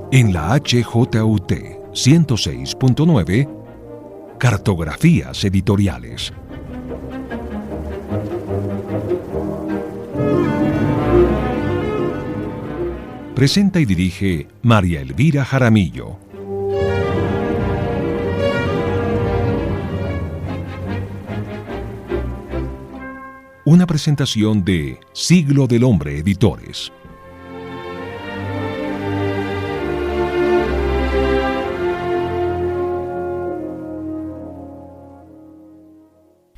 En la HJUT 106.9, Cartografías Editoriales. Presenta y dirige María Elvira Jaramillo. Una presentación de Siglo del Hombre Editores.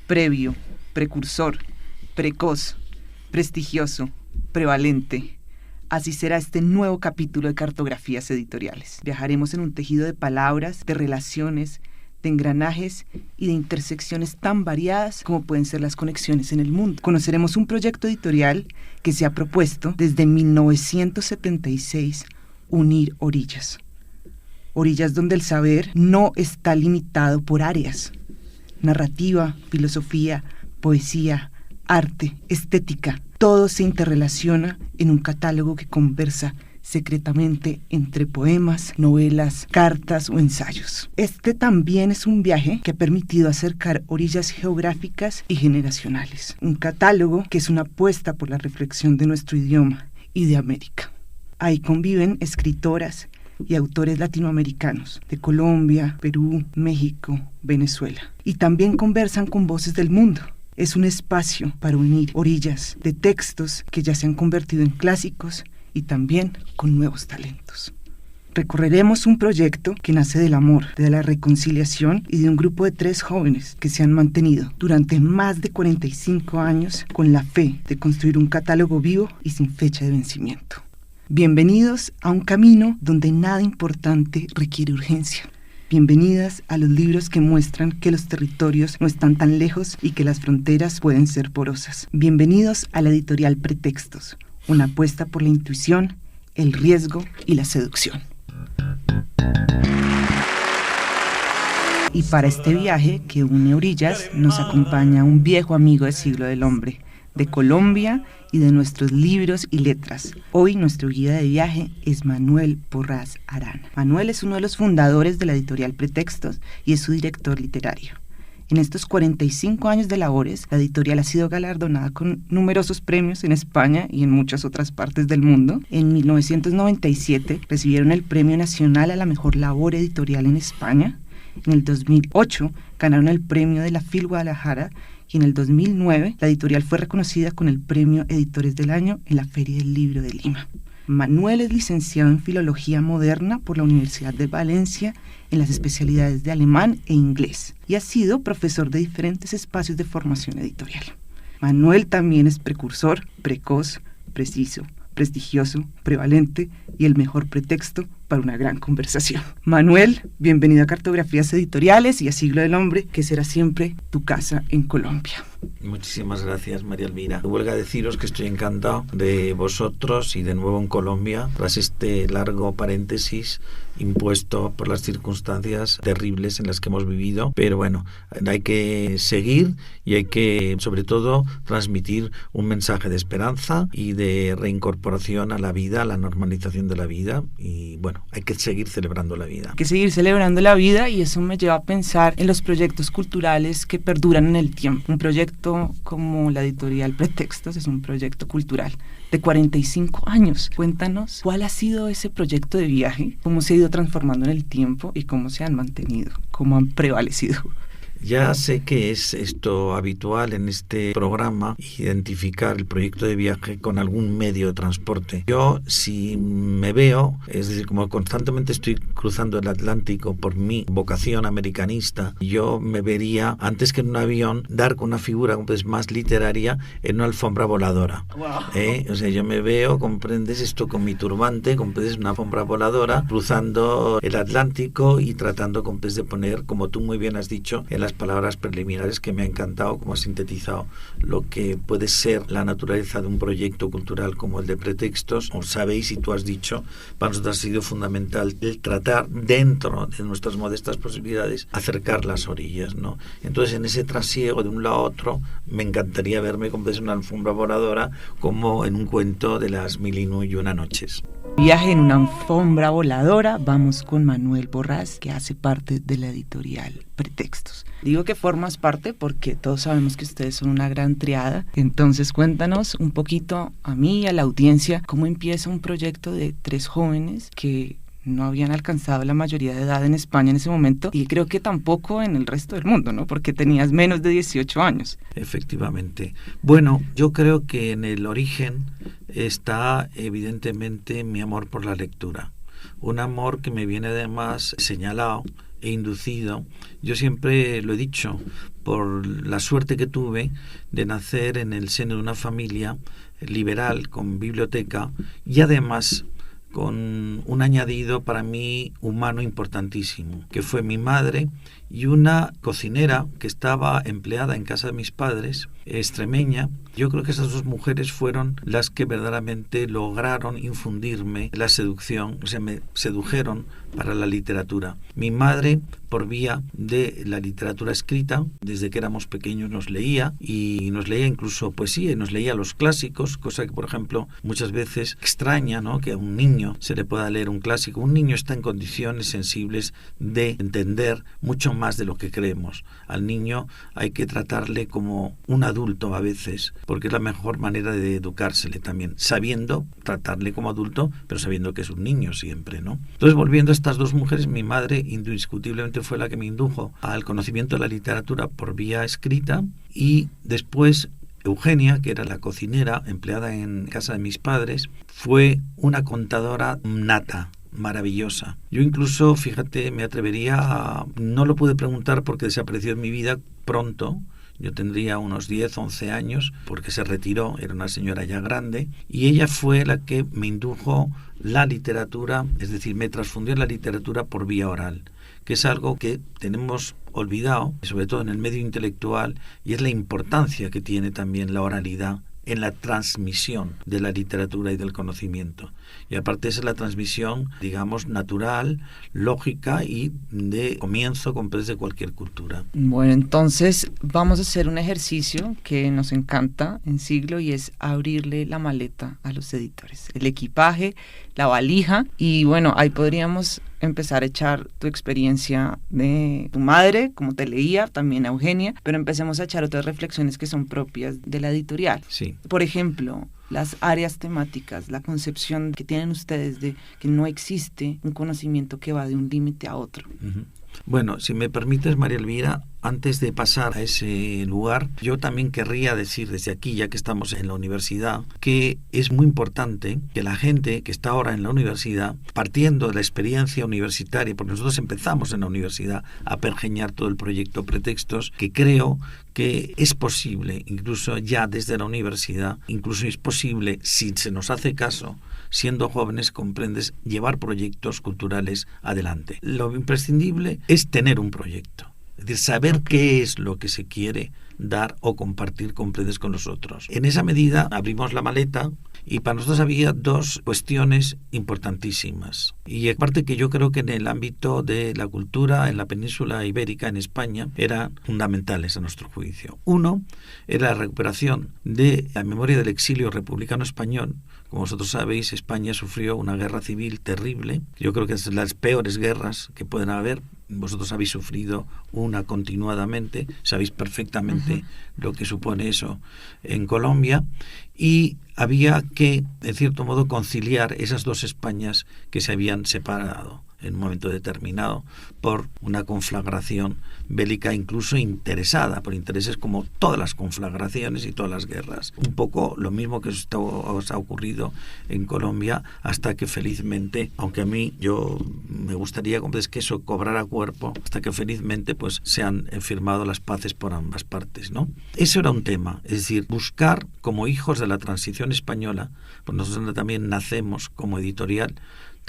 Previo, precursor, precoz, prestigioso, prevalente. Así será este nuevo capítulo de Cartografías Editoriales. Viajaremos en un tejido de palabras, de relaciones, de engranajes y de intersecciones tan variadas como pueden ser las conexiones en el mundo. Conoceremos un proyecto editorial que se ha propuesto desde 1976 unir orillas. Orillas donde el saber no está limitado por áreas. Narrativa, filosofía, poesía, arte, estética, todo se interrelaciona en un catálogo que conversa secretamente entre poemas, novelas, cartas o ensayos. Este también es un viaje que ha permitido acercar orillas geográficas y generacionales. Un catálogo que es una apuesta por la reflexión de nuestro idioma y de América. Ahí conviven escritoras y autores latinoamericanos de Colombia, Perú, México, Venezuela. Y también conversan con voces del mundo. Es un espacio para unir orillas de textos que ya se han convertido en clásicos y también con nuevos talentos. Recorreremos un proyecto que nace del amor, de la reconciliación y de un grupo de 3 jóvenes que se han mantenido durante más de 45 años con la fe de construir un catálogo vivo y sin fecha de vencimiento. Bienvenidos a un camino donde nada importante requiere urgencia. Bienvenidas a los libros que muestran que los territorios no están tan lejos y que las fronteras pueden ser porosas. Bienvenidos a la editorial Pretextos, una apuesta por la intuición, el riesgo y la seducción. Y para este viaje que une orillas nos acompaña un viejo amigo del Siglo del Hombre, de Colombia y de nuestros libros y letras. Hoy nuestro guía de viaje es Manuel Porras Arana. Manuel es uno de los fundadores de la editorial Pretextos y es su director literario. En estos 45 años de labores, la editorial ha sido galardonada con numerosos premios en España y en muchas otras partes del mundo. En 1997 recibieron el Premio Nacional a la Mejor Labor Editorial en España. En el 2008 ganaron el Premio de la FIL Guadalajara y en el 2009 la editorial fue reconocida con el Premio Editores del Año en la Feria del Libro de Lima. Manuel es licenciado en Filología Moderna por la Universidad de Valencia en las especialidades de alemán e inglés y ha sido profesor de diferentes espacios de formación editorial. Manuel también es precursor, precoz, preciso, prestigioso, prevalente y el mejor pretexto para una gran conversación. Manuel, bienvenido a Cartografías Editoriales y a Siglo del Hombre, que será siempre tu casa en Colombia. Muchísimas gracias, María Elvira. Huelga deciros que estoy encantado de vosotros y de nuevo en Colombia, tras este largo paréntesis impuesto por las circunstancias terribles en las que hemos vivido. Pero bueno, hay que seguir y hay que, sobre todo, transmitir un mensaje de esperanza y de reincorporación a la vida, a la normalización de la vida. Y bueno, hay que seguir celebrando la vida. Hay que seguir celebrando la vida y eso me lleva a pensar en los proyectos culturales que perduran en el tiempo. Un proyecto como la editorial Pretextos es un proyecto cultural de 45 años. Cuéntanos, ¿cuál ha sido ese proyecto de viaje? ¿Cómo se ha ido transformando en el tiempo y cómo se han mantenido? ¿Cómo han prevalecido? Ya sé que es esto habitual en este programa, identificar el proyecto de viaje con algún medio de transporte. Yo, si me veo, es decir, como constantemente estoy cruzando el Atlántico por mi vocación americanista, yo me vería, antes que en un avión, dar con una figura pues, más literaria en una alfombra voladora. Wow. O sea, yo me veo, comprendes esto con mi turbante, comprendes una alfombra voladora, cruzando el Atlántico y tratando, comprendes, de poner, como tú muy bien has dicho, en las las palabras preliminares que me ha encantado, como ha sintetizado lo que puede ser la naturaleza de un proyecto cultural como el de Pretextos. Como sabéis y tú has dicho, para nosotros ha sido fundamental el tratar dentro de nuestras modestas posibilidades acercar las orillas, ¿no? Entonces, en ese trasiego de un lado a otro, me encantaría verme como desde una alfombra voladora, como en un cuento de las 1001 noches. Viaje en una alfombra voladora, vamos con Manuel Borrás, que hace parte de la editorial Pretextos. Digo que formas parte porque todos sabemos que ustedes son una gran triada, entonces cuéntanos un poquito a mí y a la audiencia cómo empieza un proyecto de 3 jóvenes que no habían alcanzado la mayoría de edad en España en ese momento, y creo que tampoco en el resto del mundo, ¿no? Porque tenías menos de 18 años. Efectivamente. Bueno, yo creo que en el origen está evidentemente mi amor por la lectura. Un amor que me viene además señalado e inducido. Yo siempre lo he dicho, por la suerte que tuve de nacer en el seno de una familia liberal con biblioteca y además con un añadido para mí humano importantísimo, que fue mi madre y una cocinera que estaba empleada en casa de mis padres, extremeña. Yo creo que esas 2 mujeres fueron las que verdaderamente lograron infundirme la seducción, o sea, me sedujeron para la literatura. Mi madre, por vía de la literatura escrita, desde que éramos pequeños nos leía, y nos leía incluso poesía, y nos leía los clásicos, cosa que, por ejemplo, muchas veces extraña, ¿no?, que a un niño se le pueda leer un clásico. Un niño está en condiciones sensibles de entender mucho más de lo que creemos. Al niño hay que tratarle como un adulto a veces, porque es la mejor manera de educársele también, sabiendo tratarle como adulto, pero sabiendo que es un niño siempre, ¿no? Entonces, volviendo a estas 2 mujeres, mi madre indiscutiblemente fue la que me indujo al conocimiento de la literatura por vía escrita, y después Eugenia, que era la cocinera empleada en casa de mis padres, fue una contadora nata, maravillosa. Yo incluso, fíjate, me atrevería no lo pude preguntar porque desapareció en mi vida pronto. Yo tendría unos 10, 11 años, porque se retiró, era una señora ya grande, y ella fue la que me indujo la literatura, es decir, me transfundió en la literatura por vía oral, que es algo que tenemos olvidado, sobre todo en el medio intelectual, y es la importancia que tiene también la oralidad en la transmisión de la literatura y del conocimiento. Y aparte esa es la transmisión, digamos, natural, lógica y de comienzo de cualquier cultura. Bueno, entonces vamos a hacer un ejercicio que nos encanta en Siglo, y es abrirle la maleta a los editores, el equipaje, la valija, y bueno, ahí podríamos empezar a echar tu experiencia de tu madre, como te leía, también a Eugenia, pero empecemos a echar otras reflexiones que son propias de la editorial. Sí. Por ejemplo, las áreas temáticas, la concepción que tienen ustedes de que no existe un conocimiento que va de un límite a otro. Uh-huh. Bueno, si me permites, María Elvira, antes de pasar a ese lugar, yo también querría decir desde aquí, ya que estamos en la universidad, que es muy importante que la gente que está ahora en la universidad, partiendo de la experiencia universitaria, porque nosotros empezamos en la universidad a pergeñar todo el proyecto Pretextos, que creo que es posible, incluso ya desde la universidad, incluso es posible, si se nos hace caso, siendo jóvenes, comprendes, llevar proyectos culturales adelante. Lo imprescindible es tener un proyecto. Es decir, saber qué es lo que se quiere dar o compartir, comprendes, con los otros. En esa medida abrimos la maleta y para nosotros había 2 cuestiones importantísimas. Y aparte que yo creo que en el ámbito de la cultura en la península ibérica, en España, eran fundamentales a nuestro juicio. Uno era la recuperación de la memoria del exilio republicano español. Como vosotros sabéis, España sufrió una guerra civil terrible. Yo creo que es de las peores guerras que pueden haber. Vosotros habéis sufrido una continuadamente, sabéis perfectamente lo que supone eso en Colombia, y había que, en cierto modo, conciliar esas 2 Españas que se habían separado en un momento determinado por una conflagración bélica, incluso interesada por intereses, como todas las conflagraciones y todas las guerras. Un poco lo mismo que os ha ocurrido en Colombia, hasta que felizmente, aunque a mí me gustaría que eso cobrara cuerpo, hasta que felizmente pues se han firmado las paces por ambas partes, ¿no? Eso era un tema, es decir, buscar como hijos de la transición española, pues nosotros también nacemos como editorial,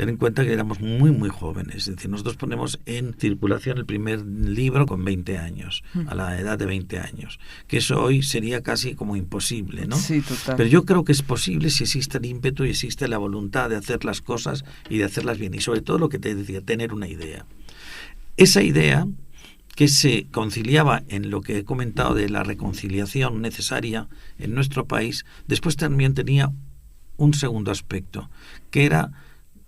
ten en cuenta que éramos muy, muy jóvenes. Es decir, nosotros ponemos en circulación el primer libro con 20 años, a la edad de 20 años, que eso hoy sería casi como imposible, ¿no? Sí, total. Pero yo creo que es posible si existe el ímpetu y existe la voluntad de hacer las cosas y de hacerlas bien. Y sobre todo lo que te decía, tener una idea. Esa idea que se conciliaba en lo que he comentado de la reconciliación necesaria en nuestro país, después también tenía un segundo aspecto, que era,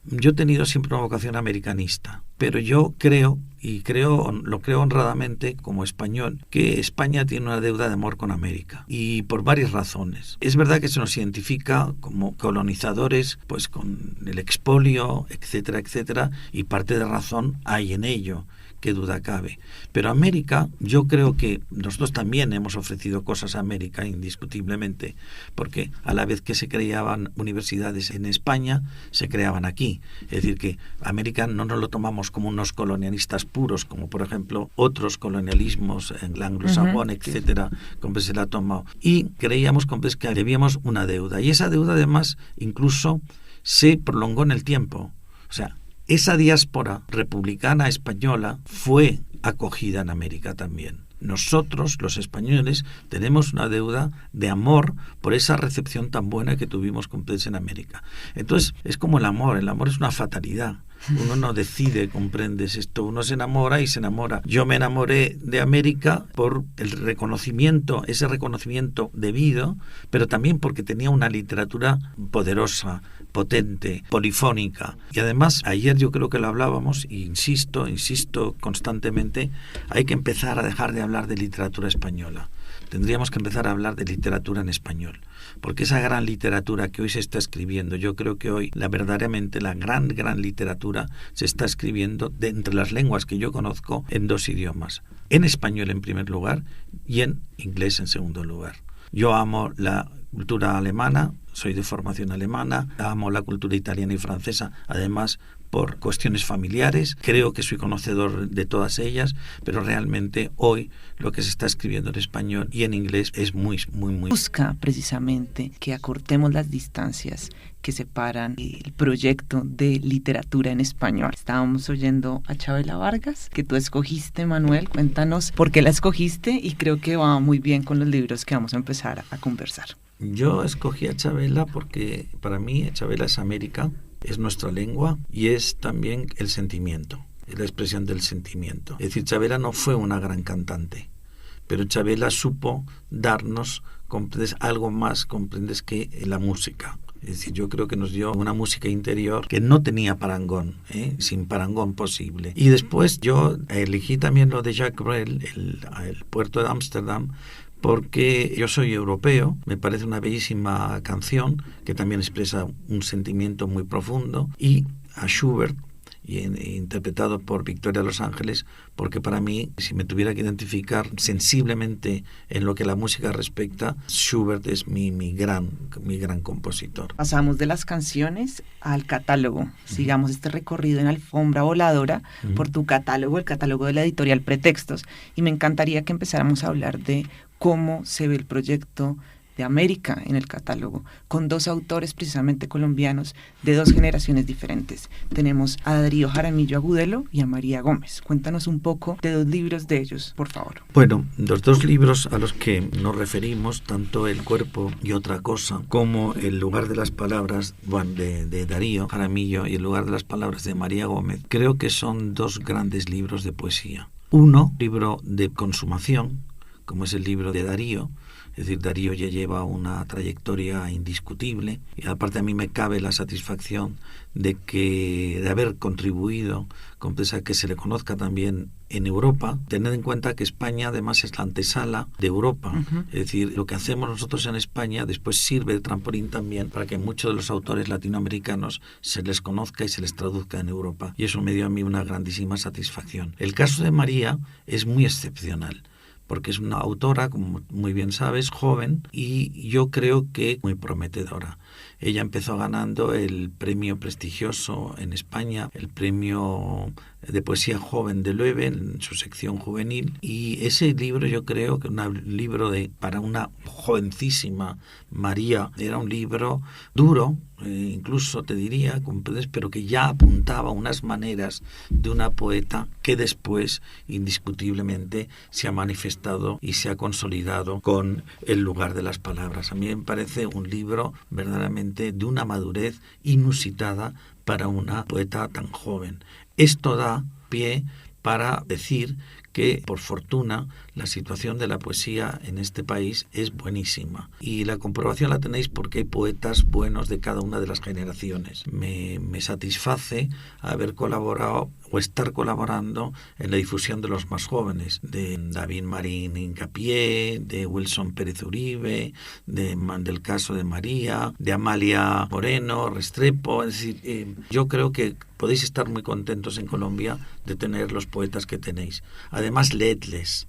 yo he tenido siempre una vocación americanista, pero yo creo, lo creo honradamente como español, que España tiene una deuda de amor con América, y por varias razones. Es verdad que se nos identifica como colonizadores, pues con el expolio, etcétera, etcétera, y parte de razón hay en ello, qué duda cabe. Pero América, yo creo que nosotros también hemos ofrecido cosas a América, indiscutiblemente, porque a la vez que se creaban universidades en España, se creaban aquí. Es decir, que América no nos lo tomamos como unos colonialistas puros, como por ejemplo otros colonialismos en el anglosajón, etcétera, como se la ha tomado. Y creíamos que debíamos una deuda. Y esa deuda además incluso se prolongó en el tiempo. O sea, esa diáspora republicana española fue acogida en América también. Nosotros, los españoles, tenemos una deuda de amor por esa recepción tan buena que tuvimos con ustedes en América. Entonces, es como el amor es una fatalidad. Uno no decide, comprendes esto, uno se enamora y se enamora. Yo me enamoré de América por el reconocimiento, ese reconocimiento debido, pero también porque tenía una literatura poderosa, potente, polifónica. Y además, ayer yo creo que lo hablábamos, e insisto constantemente, hay que empezar a dejar de hablar de literatura española. Tendríamos que empezar a hablar de literatura en español, porque esa gran literatura que hoy se está escribiendo, yo creo que hoy verdaderamente la gran literatura se está escribiendo de entre las lenguas que yo conozco en dos idiomas, en español en primer lugar y en inglés en segundo lugar. Yo amo la cultura alemana, soy de formación alemana, amo la cultura italiana y francesa, además por cuestiones familiares, creo que soy conocedor de todas ellas, pero realmente hoy lo que se está escribiendo en español y en inglés es muy. Busca precisamente que acortemos las distancias que separan el proyecto de literatura en español. Estábamos oyendo a Chavela Vargas, que tú escogiste, Manuel. Cuéntanos por qué la escogiste, y creo que va muy bien con los libros que vamos a empezar a conversar. Yo escogí a Chavela porque para mí Chavela es América, es nuestra lengua y es también el sentimiento, es la expresión del sentimiento. Es decir, Chavela no fue una gran cantante, pero Chavela supo darnos, comprendes, algo más, comprendes, que la música. Es decir, yo creo que nos dio una música interior que no tenía parangón, sin parangón posible. Y después yo elegí también lo de Jacques Brel, el puerto de Ámsterdam, porque yo soy europeo, me parece una bellísima canción que también expresa un sentimiento muy profundo, y a Schubert, interpretado por Victoria Los Ángeles, porque para mí, si me tuviera que identificar sensiblemente en lo que la música respecta, Schubert es mi gran compositor. Pasamos de las canciones al catálogo. Sigamos este recorrido en alfombra voladora por tu catálogo, el catálogo de la editorial Pretextos, y me encantaría que empezáramos a hablar de cómo se ve el proyecto de América en el catálogo, con dos autores precisamente colombianos de dos generaciones diferentes. Tenemos a Darío Jaramillo Agudelo y a María Gómez. Cuéntanos un poco de dos libros de ellos, por favor. Bueno, los dos libros a los que nos referimos, tanto El cuerpo y otra cosa, como El lugar de las palabras de Darío Jaramillo y El lugar de las palabras de María Gómez, creo que son dos grandes libros de poesía. Uno, libro de consumación, como es el libro de Darío. Es decir, Darío ya lleva una trayectoria indiscutible, y aparte a mí me cabe la satisfacción de haber contribuido a que se le conozca también en Europa, tener en cuenta que España además es la antesala de Europa. Es decir, lo que hacemos nosotros en España después sirve de trampolín también para que muchos de los autores latinoamericanos se les conozca y se les traduzca en Europa, y eso me dio a mí una grandísima satisfacción. El caso de María es muy excepcional, porque es una autora, como muy bien sabes, joven, y yo creo que muy prometedora. Ella empezó ganando el premio prestigioso en España, el premio de poesía joven de Loewe en su sección juvenil, y ese libro, yo creo que un libro para una jovencísima María, era un libro duro, incluso te diría, pero que ya apuntaba unas maneras de una poeta que después indiscutiblemente se ha manifestado y se ha consolidado con El lugar de las palabras. A mí me parece un libro verdaderamente de una madurez inusitada para una poeta tan joven. Esto da pie para decir que, por fortuna, la situación de la poesía en este país es buenísima. Y la comprobación la tenéis porque hay poetas buenos de cada una de las generaciones. Me satisface haber colaborado o estar colaborando en la difusión de los más jóvenes, de David Marín Hincapié, de Wilson Pérez Uribe, del caso de María, de Amalia Moreno Restrepo. Es decir, yo creo que podéis estar muy contentos en Colombia de tener los poetas que tenéis. Además, leedles,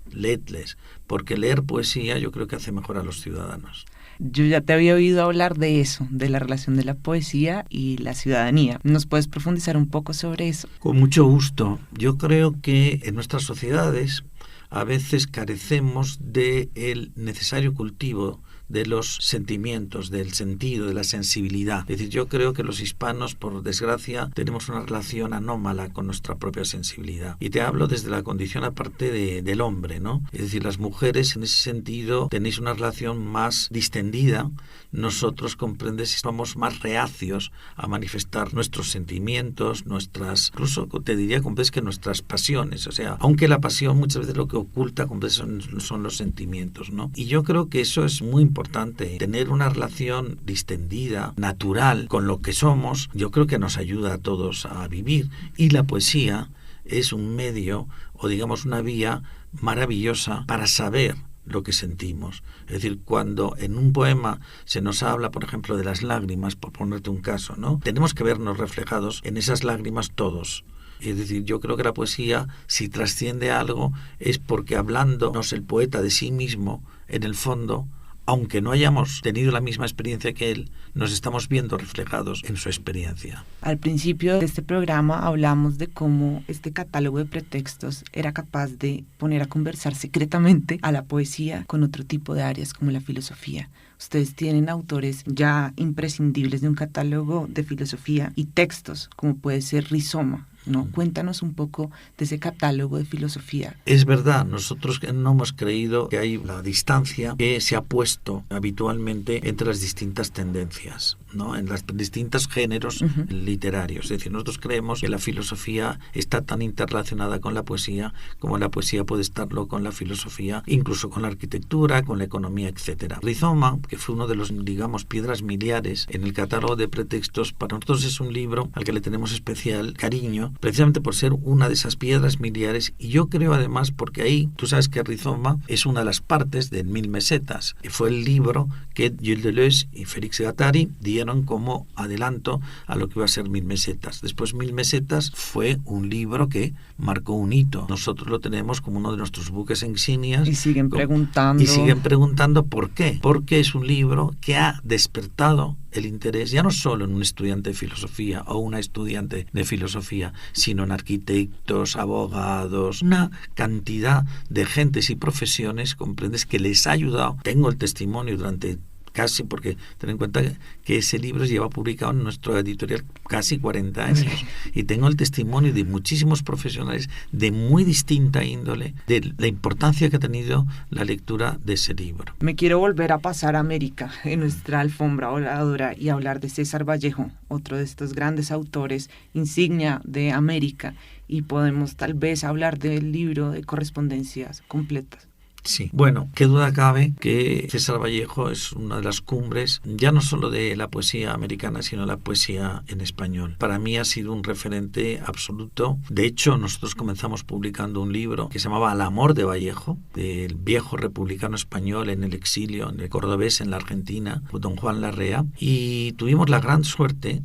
porque leer poesía yo creo que hace mejor a los ciudadanos. Yo ya te había oído hablar de eso, de la relación de la poesía y la ciudadanía. ¿Nos puedes profundizar un poco sobre eso? Con mucho gusto. Yo creo que en nuestras sociedades a veces carecemos del necesario cultivo de los sentimientos, del sentido, de la sensibilidad. Es decir, yo creo que los hispanos, por desgracia, tenemos una relación anómala con nuestra propia sensibilidad. Y te hablo desde la condición aparte del hombre, ¿no? Es decir, las mujeres en ese sentido tenéis una relación más distendida. Nosotros, comprendes, somos más reacios a manifestar nuestros sentimientos, incluso te diría, comprendes, que nuestras pasiones. O sea, aunque la pasión muchas veces lo que oculta, comprendes, son los sentimientos, ¿no? Y yo creo que eso es muy importante, tener una relación distendida, natural, con lo que somos. Yo creo que nos ayuda a todos a vivir. Y la poesía es un medio, o digamos una vía maravillosa para saber lo que sentimos. Es decir, cuando en un poema se nos habla, por ejemplo, de las lágrimas, por ponerte un caso, ¿no? Tenemos que vernos reflejados en esas lágrimas todos. Es decir, yo creo que la poesía, si trasciende algo, es porque hablándonos el poeta de sí mismo, en el fondo, aunque no hayamos tenido la misma experiencia que él, nos estamos viendo reflejados en su experiencia. Al principio de este programa hablamos de cómo este catálogo de pretextos era capaz de poner a conversar secretamente a la poesía con otro tipo de áreas como la filosofía. Ustedes tienen autores ya imprescindibles de un catálogo de filosofía y textos, como puede ser Rizoma, ¿no? Cuéntanos un poco de ese catálogo de filosofía. Es verdad, nosotros no hemos creído que hay la distancia que se ha puesto habitualmente entre las distintas tendencias, ¿no? En los distintos géneros literarios. Es decir, nosotros creemos que la filosofía está tan interrelacionada con la poesía como la poesía puede estarlo con la filosofía, incluso con la arquitectura, con la economía, etc. Rizoma, que fue uno de los, digamos, piedras miliares en el catálogo de pretextos, para nosotros es un libro al que le tenemos especial cariño, precisamente por ser una de esas piedras miliares, y yo creo además porque ahí, tú sabes que Rizoma es una de las partes de 1000 mesetas, que fue el libro que Gilles Deleuze y Félix Guattari dieron como adelanto a lo que iba a ser 1000 mesetas. Después 1000 mesetas fue un libro que marcó un hito. Nosotros lo tenemos como uno de nuestros buques insignias. Y siguen preguntando. Y siguen preguntando por qué. Porque es un libro que ha despertado el interés ya no solo en un estudiante de filosofía o una estudiante de filosofía, sino en arquitectos, abogados, una cantidad de gentes y profesiones, comprendes, que les ha ayudado. Tengo el testimonio durante casi, porque ten en cuenta que ese libro lleva publicado en nuestro editorial casi 40 años, y tengo el testimonio de muchísimos profesionales de muy distinta índole de la importancia que ha tenido la lectura de ese libro. Me quiero volver a pasar a América en nuestra alfombra voladora y hablar de César Vallejo, otro de estos grandes autores insignia de América, y podemos tal vez hablar del libro de correspondencias completas. Sí, bueno, qué duda cabe que César Vallejo es una de las cumbres, ya no solo de la poesía americana, sino la poesía en español. Para mí ha sido un referente absoluto. De hecho, nosotros comenzamos publicando un libro que se llamaba Al amor de Vallejo, del viejo republicano español en el exilio, en el cordobés, en la Argentina, don Juan Larrea, y tuvimos la gran suerte,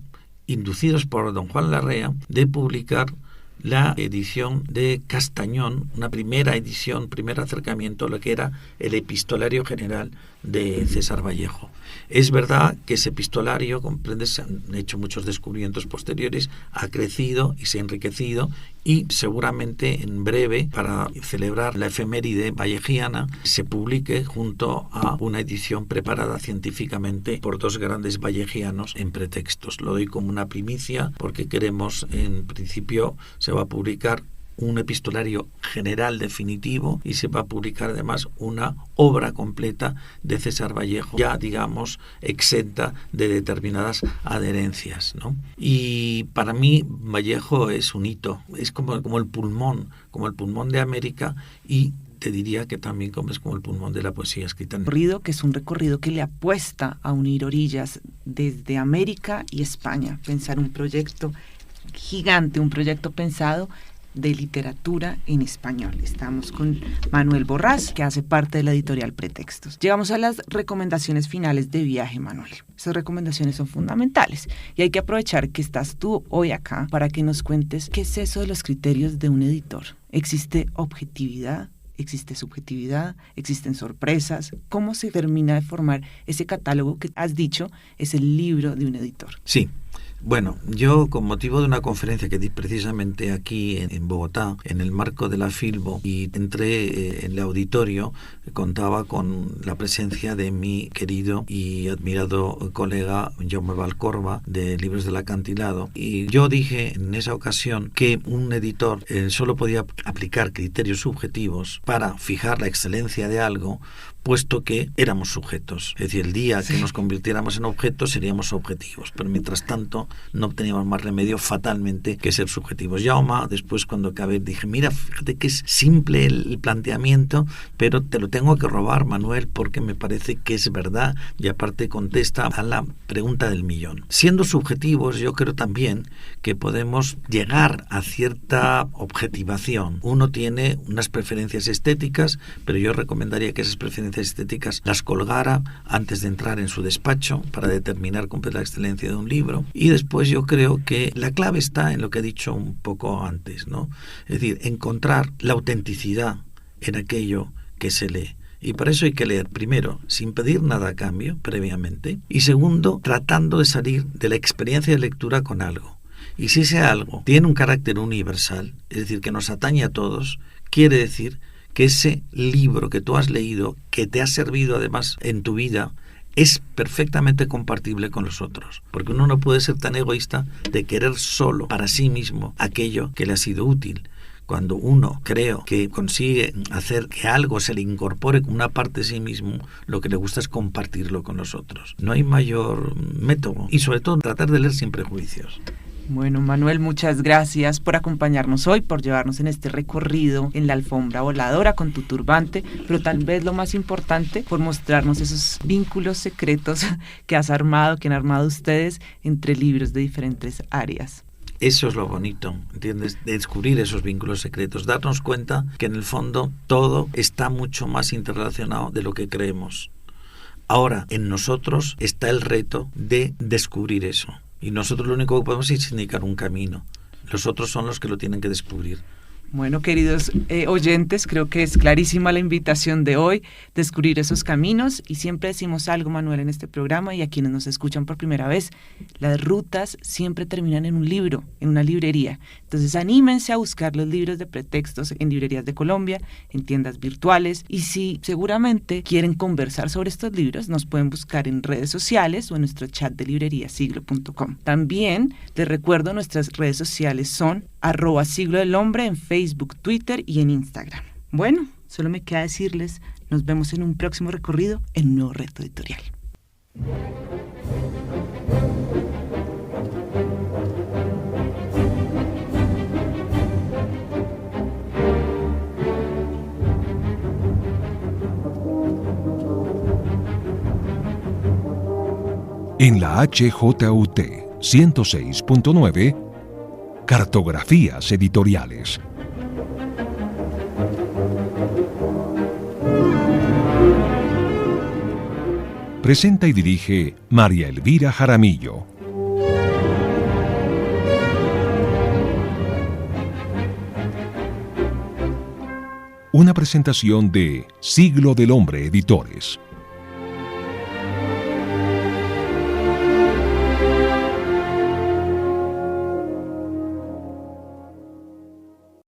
inducidos por don Juan Larrea, de publicar la edición de Castañón, una primera edición, primer acercamiento a lo que era el epistolario general de César Vallejo. Es verdad que ese epistolario, comprendes, se han hecho muchos descubrimientos posteriores, ha crecido y se ha enriquecido, y seguramente en breve, para celebrar la efeméride vallejiana, se publique junto a una edición preparada científicamente por dos grandes vallejianos en pretextos. Lo doy como una primicia porque queremos, en principio, se va a publicar un epistolario general definitivo y se va a publicar además una obra completa de César Vallejo, ya digamos exenta de determinadas adherencias, ¿no? Y para mí Vallejo es un hito, es como el pulmón de América, y te diría que también es como el pulmón de la poesía escrita en recorrido, que es un recorrido que le apuesta a unir orillas desde América y España, pensar un proyecto gigante, un proyecto pensado de literatura en español. Estamos con Manuel Borrás, que hace parte de la editorial Pretextos. Llegamos a las recomendaciones finales de viaje, Manuel. Esas recomendaciones son fundamentales y hay que aprovechar que estás tú hoy acá para que nos cuentes qué es eso de los criterios de un editor. ¿Existe objetividad? ¿Existe subjetividad? ¿Existen sorpresas? ¿Cómo se termina de formar ese catálogo que has dicho es el libro de un editor? Sí. Bueno, yo con motivo de una conferencia que di precisamente aquí en Bogotá, en el marco de la Filbo, y entré en el auditorio, contaba con la presencia de mi querido y admirado colega Jaume Valcorba, de Libros del Acantilado, y yo dije en esa ocasión que un editor solo podía aplicar criterios subjetivos para fijar la excelencia de algo, puesto que éramos sujetos. Es decir, el día que nos convirtiéramos en objetos seríamos objetivos, pero mientras tanto no teníamos más remedio fatalmente que ser subjetivos. Jaume, después cuando acabé, dije, mira, fíjate que es simple el planteamiento, pero te lo tengo que robar, Manuel, porque me parece que es verdad y aparte contesta a la pregunta del millón. Siendo subjetivos, yo creo también que podemos llegar a cierta objetivación. Uno tiene unas preferencias estéticas, pero yo recomendaría que esas preferencias estéticas las colgara antes de entrar en su despacho para determinar con la excelencia de un libro. Y después yo creo que la clave está en lo que he dicho un poco antes, ¿no? Es decir, encontrar la autenticidad en aquello que se lee. Y para eso hay que leer, primero, sin pedir nada a cambio previamente, y segundo, tratando de salir de la experiencia de lectura con algo. Y si ese algo tiene un carácter universal, es decir, que nos atañe a todos, quiere decir que ese libro que tú has leído, que te ha servido además en tu vida, es perfectamente compartible con los otros. Porque uno no puede ser tan egoísta de querer solo para sí mismo aquello que le ha sido útil. Cuando uno, creo, que consigue hacer que algo se le incorpore como una parte de sí mismo, lo que le gusta es compartirlo con los otros. No hay mayor método. Y sobre todo tratar de leer sin prejuicios. Bueno, Manuel, muchas gracias por acompañarnos hoy, por llevarnos en este recorrido en la alfombra voladora con tu turbante, pero tal vez lo más importante, por mostrarnos esos vínculos secretos que has armado, que han armado ustedes entre libros de diferentes áreas. Eso es lo bonito, ¿entiendes? De descubrir esos vínculos secretos, darnos cuenta que en el fondo todo está mucho más interrelacionado de lo que creemos. Ahora, en nosotros está el reto de descubrir eso. Y nosotros lo único que podemos es indicar un camino. Los otros son los que lo tienen que descubrir. Bueno, queridos oyentes, creo que es clarísima la invitación de hoy, descubrir esos caminos, y siempre decimos algo, Manuel, en este programa, y a quienes nos escuchan por primera vez, las rutas siempre terminan en un libro, en una librería. Entonces anímense a buscar los libros de Pretextos en librerías de Colombia, en tiendas virtuales, y si seguramente quieren conversar sobre estos libros, nos pueden buscar en redes sociales o en nuestro chat de libreriasiglo.com. También les recuerdo, nuestras redes sociales son @Siglo del Hombre en Facebook, Twitter y en Instagram. Bueno, solo me queda decirles, nos vemos en un próximo recorrido en un nuevo reto editorial. En la HJUT 106.9, Cartografías Editoriales. Presenta y dirige María Elvira Jaramillo. Una presentación de Siglo del Hombre Editores.